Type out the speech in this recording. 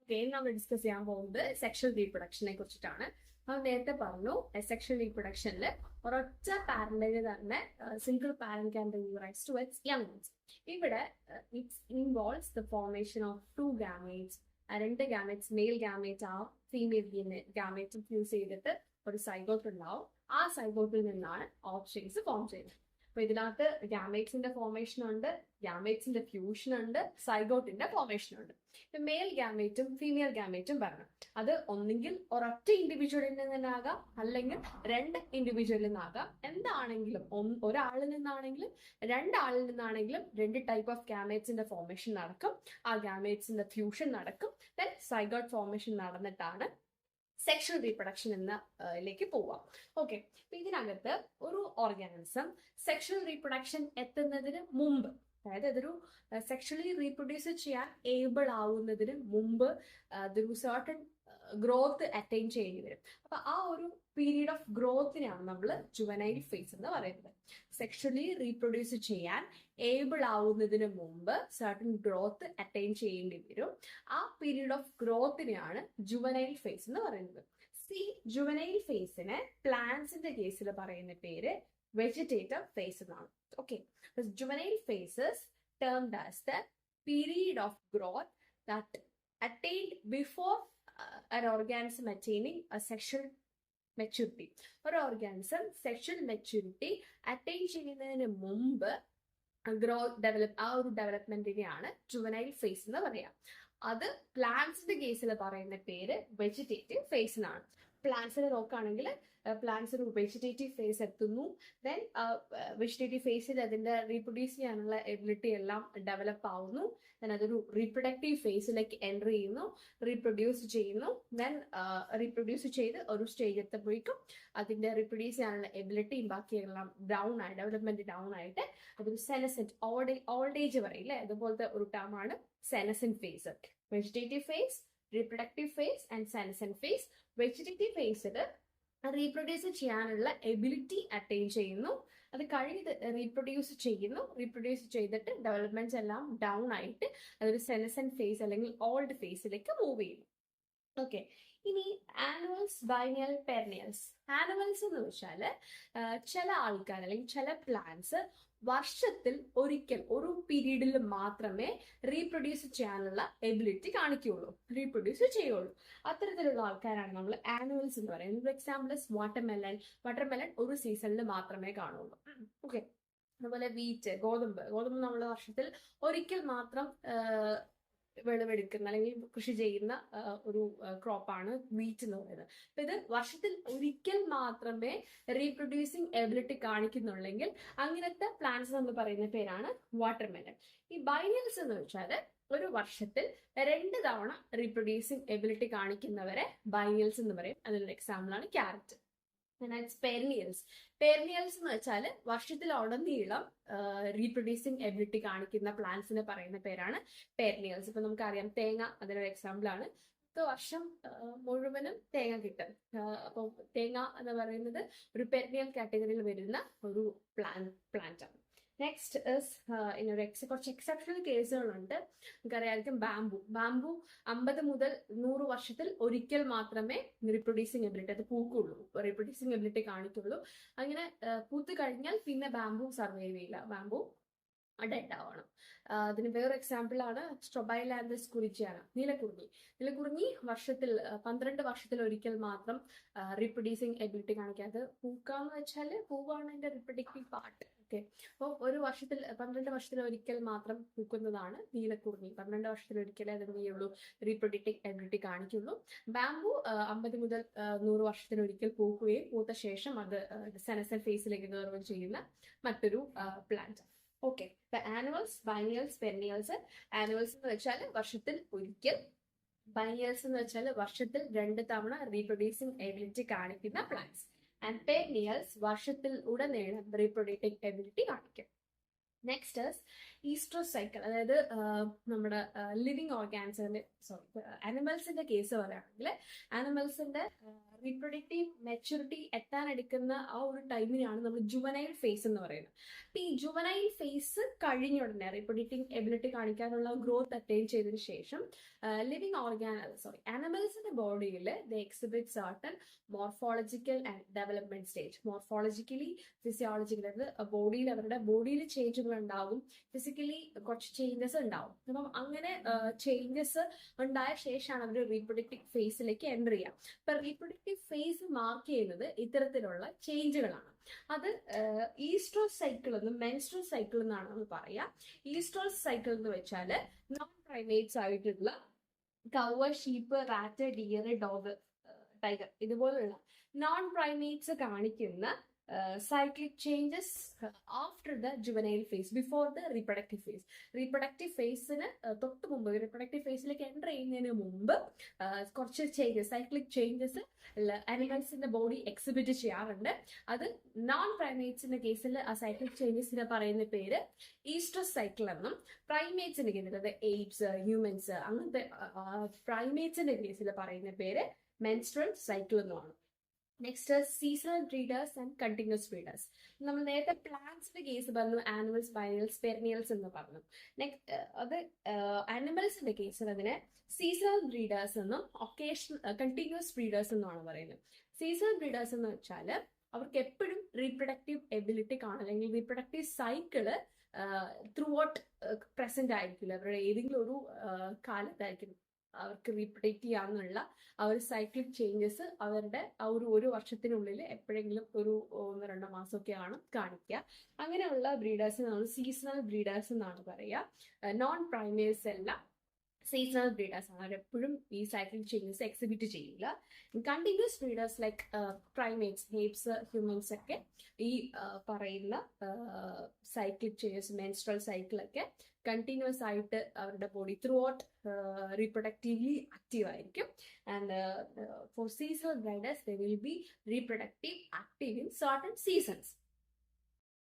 Okay, നമ്മൾ discuss ചെയ്യാൻ പോകുന്നത് സെക്ഷൽ റീപ്രൊഡക്ഷനെ കുറിച്ചിട്ടാണ്. നമ്മൾ നേരത്തെ പറഞ്ഞു സെക്ഷൽ റീപ്രൊഡക്ഷനിൽ ഒരൊറ്റ പാരന്റിന് തന്നെ single parent can be raise to its young ones. ഇവിടെ its involves the formation of two gametes. രണ്ട് ഗാമേറ്റ്സ്, മെയിൽ ഗാമേറ്റ് ആ ഫീമെയിൽ ഗാമേറ്റ് ഫ്യൂസ് ചെയ്തിട്ട് ഒരു സൈഗോട്ട് ഉണ്ടാവും. ആ സൈഗോട്ടിൽ നിന്നാണ് ഓപ്ഷൻസ് ഫോം ചെയ്യുന്നത്. അപ്പൊ ഇതിനകത്ത് ഗാമേറ്റ്സിന്റെ ഫോർമേഷൻ ഉണ്ട്, ഗാമേറ്റ്സിന്റെ ഫ്യൂഷൻ ഉണ്ട്, സൈഗോട്ടിന്റെ ഫോർമേഷൻ ഉണ്ട്. മെയിൽ ഗാമേറ്റും ഫീമെയിൽ ഗാമേറ്റും പറഞ്ഞു, അത് ഒന്നെങ്കിൽ ഒരൊറ്റ ഇൻഡിവിജ്വലിൽ നിന്നാകാം, അല്ലെങ്കിൽ രണ്ട് ഇൻഡിവിജ്വലിൽ നിന്നാകാം. എന്താണെങ്കിലും ഒരാളിൽ നിന്നാണെങ്കിലും രണ്ടാളിൽ നിന്നാണെങ്കിലും രണ്ട് ടൈപ്പ് ഓഫ് ഗാമേറ്റ്സിന്റെ ഫോർമേഷൻ നടക്കും. ആ ഗാമേറ്റ്സിന്റെ ഫ്യൂഷൻ നടക്കും. ദെൻ സൈഗോട്ട് ഫോർമേഷൻ നടന്നിട്ടാണ് സെക്ഷൽ റീപ്രൊഡക്ഷൻ എന്നതിലേക്ക് പോവാം. ഓക്കെ, അപ്പൊ ഇതിനകത്ത് ഒരു ഓർഗാനിസം സെക്ഷൽ റീപ്രൊഡക്ഷൻ എത്തുന്നതിന് മുമ്പ്, അതായത് അതൊരു സെക്ഷലി റീപ്രൊഡ്യൂസ് ചെയ്യാൻ ഏബിൾ ആവുന്നതിന് മുമ്പ് ഒരു സർട്ടൺ ഗ്രോത്ത് അറ്റൈൻ ചെയ്യേണ്ടി വരും. അപ്പൊ ആ ഒരു പീരീഡ് ഓഫ് ഗ്രോത്തിനാണ് നമ്മൾ ജുവനൈൽ ഫേസ് എന്ന് പറയുന്നത്. സെക്ഷലി റീപ്രൊഡ്യൂസ് ചെയ്യാൻ ഏബിൾ ആവുന്നതിന് മുമ്പ് സർട്ടൺ ഗ്രോത്ത് അറ്റൈൻ ചെയ്യേണ്ടി വരും. ആ പീരീഡ് ഓഫ് ഗ്രോത്തിനെയാണ് ജുവനൈൽ ഫേസ് എന്ന് പറയുന്നത്. ജുവനൈൽ ഫേസിനെ പ്ലാന്റ്സിന്റെ കേസിൽ പറയുന്ന പേര് വെജിറ്റേറ്റീവ് ഫേസ് എന്നാണ്. Okay, juvenile phases termed as the period of growth that attained before an organism attaining a sexual maturity. ഒരു ഓർഗാനിസം സെക്ഷൽ മെച്യൂരിറ്റി അറ്റൈൻ ചെയ്യുന്നതിന് മുമ്പ് ആ ഒരു ഡെവലപ്മെന്റിനെയാണ് ജുവനൈൽ ഫേസ് എന്ന് പറയാം. അത് പ്ലാന്റ്സിന്റെ കേസിൽ പറയുന്ന പേര് വെജിറ്റേറ്റീവ് ഫേസ് എന്നാണ്. പ്ലാന്റ്സിനെ നോക്കുകയാണെങ്കിൽ പ്ലാന്റ്സ് ഒരു വെജിറ്റേറ്റീവ് ഫേസ് എത്തുന്നു. ദെൻ വെജിറ്റേറ്റീവ് ഫേസിൽ അതിന്റെ റീപ്രൊഡ്യൂസ് ചെയ്യാനുള്ള എബിലിറ്റി എല്ലാം ഡെവലപ്പ് ആവുന്നു. ദെൻ അതൊരു റീപ്രൊഡക്റ്റീവ് ഫേസിലേക്ക് എൻ്റർ ചെയ്യുന്നു, റീപ്രൊഡ്യൂസ് ചെയ്യുന്നു. ദെൻ റീപ്രൊഡ്യൂസ് ചെയ്ത് ഒരു സ്റ്റേജ് എത്തുമ്പോഴേക്കും അതിന്റെ റീപ്രൊഡ്യൂസ് ചെയ്യാനുള്ള എബിലിറ്റിയും ബാക്കിയെല്ലാം ഡൗൺ ആയി, ഡെവലപ്മെന്റ് ഡൗൺ ആയിട്ട് അതൊരു സെനസെന്റ് ഓൾഡ് ഏജ് പറയില്ലേ, അതുപോലത്തെ ഒരു ടേമാണ് senescent phase. Vegetative phase, reproductive phase and senescent phase. Vegetative ഫേസിൽ റീപ്രൊഡ്യൂസ് ചെയ്യാനുള്ള എബിലിറ്റി അറ്റൈൻ ചെയ്യുന്നു, അത് കഴിഞ്ഞ് റീപ്രൊഡ്യൂസ് ചെയ്യുന്നു, റീപ്രൊഡ്യൂസ് ചെയ്തിട്ട് ഡെവലപ്മെന്റ്സ് എല്ലാം ഡൗൺ ആയിട്ട് അതൊരു സെനസെന്റ് ഫേസ് അല്ലെങ്കിൽ ഓൾഡ് ഫേസിലേക്ക് മൂവ് ചെയ്യുന്നു. ഓക്കെ, ഇനി ആനുവൽസ്, ബൈനിയൽ, പെരനിയൽസ്. ആനുവൽസ് എന്ന് വെച്ചാൽ ചില ആൾക്കാർ അല്ലെങ്കിൽ ചില പ്ലാന്റ്സ് വർഷത്തിൽ ഒരിക്കൽ ഒരു പീരീഡിൽ മാത്രമേ റീപ്രൊഡ്യൂസ് ചെയ്യാനുള്ള എബിലിറ്റി കാണിക്കുകയുള്ളൂ, റീപ്രൊഡ്യൂസ് ചെയ്യുള്ളൂ. അത്തരത്തിലുള്ള ആൾക്കാരാണ് നമ്മൾ ആനുവൽസ് എന്ന് പറയുന്നത്. Example watermelon. വാട്ടർമെലൺ ഒരു സീസണിൽ മാത്രമേ കാണുള്ളൂ. ഓക്കെ, അതുപോലെ വീറ്റ്, ഗോതമ്പ് നമ്മൾ വർഷത്തിൽ ഒരിക്കൽ മാത്രം വിളവെടുക്കുന്ന അല്ലെങ്കിൽ കൃഷി ചെയ്യുന്ന ഒരു ക്രോപ്പാണ് വീറ്റ് എന്ന് പറയുന്നത്. അപ്പൊ ഇത് വർഷത്തിൽ ഒരിക്കൽ മാത്രമേ റീപ്രൊഡ്യൂസിങ് എബിലിറ്റി കാണിക്കുന്നുള്ളെങ്കിൽ അങ്ങനത്തെ പ്ലാന്റ്സ് നമ്മൾ പറയുന്ന പേരാണ് വാട്ടർമെലൺ. ഈ ബൈനിയൽസ് എന്ന് വെച്ചാൽ ഒരു വർഷത്തിൽ 2 തവണ റീപ്രൊഡ്യൂസിങ് എബിലിറ്റി കാണിക്കുന്നവരെ ബൈനിയൽസ് എന്ന് പറയും. അതിനുള്ള എക്സാമ്പിൾ ആണ് ക്യാരറ്റ്. പെരനിയൽസ്. പെരനിയൽസ് എന്ന് വെച്ചാൽ വർഷത്തിലുടനീളം റീപ്രൊഡ്യൂസിങ് എബിലിറ്റി കാണിക്കുന്ന പ്ലാന്റ്സിനെ പറയുന്ന പേരാണ് പെരനിയൽസ്. ഇപ്പൊ നമുക്കറിയാം തേങ്ങ അതിനൊരു എക്സാമ്പിൾ ആണ്. വർഷം മുഴുവനും തേങ്ങ കിട്ടും. അപ്പോൾ തേങ്ങ എന്ന് പറയുന്നത് ഒരു പെരനിയൽ കാറ്റഗറിയിൽ വരുന്ന ഒരു പ്ലാന്റ് ആണ്. നെക്സ്റ്റ് കുറച്ച് എക്സെപ്ഷണൽ കേസുകളുണ്ട്. നമുക്കറിയാമായിരിക്കും ബാംബു 50 മുതൽ 100 വർഷത്തിൽ ഒരിക്കൽ മാത്രമേ റീപ്രൊഡ്യൂസിങ് എബിലിറ്റി അത് പൂക്കുള്ളൂ, റീപ്രൊഡ്യൂസിങ് എബിലിറ്റി കാണിക്കുള്ളൂ. അങ്ങനെ പൂത്ത് കഴിഞ്ഞാൽ പിന്നെ ബാംബു സർവൈവ് ചെയ്യില്ല, ബാംബു ഡെഡ് ആവണം. അതിന് വേറൊരു എക്സാമ്പിൾ ആണ് സ്ട്രൊബൈലാന്തസ് കുറിച്യാന, നീലക്കുറിഞ്ഞി വർഷത്തിൽ 12 വർഷത്തിൽ ഒരിക്കൽ മാത്രം റീപ്രൊഡ്യൂസിങ് എബിലിറ്റി കാണിക്കാതെ പൂക്കാന്ന് വെച്ചാൽ പൂവാണ് അതിന്റെ റീപ്രൊഡക്റ്റീവ് പാർട്ട്. ഓക്കെ, അപ്പോൾ 12 വർഷത്തിൽ ഒരിക്കൽ മാത്രം പൂക്കുന്നതാണ് നീലക്കുറിഞ്ഞി. 12 വർഷത്തിൽ ഒരിക്കലേ അതിന് ചെയ്യുള്ളൂ, റീപ്രൊഡക്റ്റീവ് എബിലിറ്റി കാണിക്കുള്ളൂ. ബാംബു 50 മുതൽ 100 വർഷത്തിൽ ഒരിക്കൽ പൂക്കുകയും പൂത്ത ശേഷം അത് സെനസെന്റ് ഫേസിലേക്ക് കയറുകയും ചെയ്യുന്ന മറ്റൊരു plant. Okay, annuals, biennials, perennials. Annuals എന്ന് വെച്ചാൽ വർഷത്തിൽ ഒരിക്കൽ, ബൈനിയൽസ് എന്ന് വെച്ചാൽ വർഷത്തിൽ 2 തവണ റീപ്രൊഡ്യൂസിങ് എബിലിറ്റി കാണിക്കുന്ന പ്ലാന്റ്സ്. ആൻഡ് പെരനിയൽസ് വർഷത്തിൽ ഉടനീളം റീപ്രൊഡക്റ്റീവ് എബിലിറ്റി കാണിക്കും. നെക്സ്റ്റ് ഈസ്ട്രോസൈക്കിൾ, അതായത് നമ്മുടെ ലിവിങ് ഓർഗാനിസത്തിന്റെ, അനിമൽസിന്റെ കേസ് പറയുകയാണെങ്കിൽ ആനിമൽസിന്റെ റീപ്രൊഡക്റ്റീവ് മെച്യൂരിറ്റി എത്താനെടുക്കുന്ന ആ ഒരു ടൈമിനാണ് നമ്മൾ ജുവനൈൽ ഫേസ് എന്ന് പറയുന്നത്. അപ്പൊ ഈ ജുവനൈൽ ഫേസ് കഴിഞ്ഞ ഉടനെ റീപ്രൊഡക്റ്റീവ് എബിലിറ്റി കാണിക്കാനുള്ള ഗ്രോത്ത് അറ്റൈൻ ചെയ്തതിനു ശേഷം ആനിമൽസിന്റെ ബോഡിയിൽ they exhibit certain morphological and development stage. Morphologically physiologically, അതായത് ബോഡിയിൽ അവരുടെ ബോഡിയിൽ ചേഞ്ചുകൾ ഉണ്ടാവും, ഫിസിക്കലി കുറച്ച് ചേഞ്ചസ് ഉണ്ടാവും. അപ്പം അങ്ങനെ ചേഞ്ചസ് ഉണ്ടായ ശേഷമാണ് അവർ റീപ്രൊഡക്റ്റീവ് ഫേസിലേക്ക് എൻ്റർ ചെയ്യുക. ഇപ്പൊ റീപ്രൊഡക്റ്റീവ് ഫേസ് മാർക്ക് ചെയ്യുന്നത് ഇത്തരത്തിലുള്ള ചേഞ്ചുകളാണ്. അത് ഈസ്ട്രൽ സൈക്കിൾ എന്നും മെൻസ്ട്രൽ സൈക്കിൾ എന്നാണ് നമ്മൾ പറയുക. ഈസ്ട്രൽ സൈക്കിൾ എന്ന് വെച്ചാൽ നോൺ പ്രൈമേറ്റ്സ് ആയിട്ടുള്ള cow, sheep, rat, deer, dog, tiger ഇതുപോലുള്ള നോൺ പ്രൈമേറ്റ്സ് കാണിക്കുന്ന cyclic changes after the juvenile phase, before the reproductive phase. Reproductive phase തൊട്ട് മുമ്പ്, reproductive phase-ലേക്ക് എൻ്റർ ചെയ്യുന്നതിന് മുമ്പ് കുറച്ച് ചേഞ്ചസ്, സൈക്ലിക് ചേഞ്ചസ് അനിമൽസിന്റെ ബോഡി എക്സിബിറ്റ് ചെയ്യാറുണ്ട്. അത് നോൺ പ്രൈമേറ്റ്സിന്റെ കേസിൽ ആ സൈക്ലിക് ചേഞ്ചസിനെ പറയുന്ന പേര് ഈസ്ട്രസ് സൈക്കിൾ എന്നും, പ്രൈമേറ്റ്സിന്റെ കേസിൽ, അതായത് എയ്പ്സ്, ഹ്യൂമൻസ് അങ്ങനത്തെ പ്രൈമേറ്റ്സിന്റെ കേസിൽ പറയുന്ന പേര് മെൻസ്ട്രൽ സൈക്കിൾ എന്നുമാണ്. Next seasonal breeders and continuous breeders. നമ്മൾ നേരത്തെ പ്ലാന്റ്സിന്റെ കേസ് പറഞ്ഞു, ആനിമൽസ്, ബൈനിയൽസ്, പെരിനിയൽസ് എന്ന് പറഞ്ഞു. നെക്സ്റ്റ് അത് ആനിമൽസിന്റെ കേസിൽ അതിനെ സീസണൽ ബ്രീഡേഴ്സ് എന്നും കണ്ടിന്യൂസ് ബ്രീഡേഴ്സ് എന്നുമാണ് പറയുന്നത്. സീസണൽ ബ്രീഡേഴ്സ് എന്ന് വെച്ചാൽ അവർക്ക് എപ്പോഴും റീപ്രൊഡക്റ്റീവ് എബിലിറ്റി കാണും, അല്ലെങ്കിൽ reproductive cycle through out present ആയിരിക്കില്ല. അവരുടെ ഏതെങ്കിലും ഒരു കാലത്തായിരിക്കും അവർക്ക് റീപ്രൊഡക്റ്റ് ചെയ്യാന്നുള്ള ആ ഒരു സൈക്ലിക് ചേഞ്ചസ് അവരുടെ ആ ഒരു വർഷത്തിനുള്ളിൽ എപ്പോഴെങ്കിലും ഒരു 1-2 മാസമൊക്കെയാണ് കാണിക്കുക. അങ്ങനെയുള്ള ബ്രീഡേഴ്സിന് നമ്മൾ സീസണൽ ബ്രീഡേഴ്സ് എന്നാണ് പറയുക. നോൺ പ്രൈമേഴ്സ് എല്ലാം സീസണൽ ബ്രീഡേഴ്സ് ആണ്, അവരെപ്പോഴും ഈ സൈക്ലിക് ചേഞ്ചസ് എക്സിബിറ്റ് ചെയ്യില്ല. Continuous breeders like primates, apes, humans ഒക്കെ ഈ പറയുന്ന സൈക്ലിക് ചേഞ്ചസ്, മെൻസ്ട്രൽ സൈക്കിളൊക്കെ കണ്ടിന്യൂസ് ആയിട്ട് അവരുടെ body throughout reproductively active ആയിരിക്കും. And for seasonal breeders they will be reproductive active in certain seasons.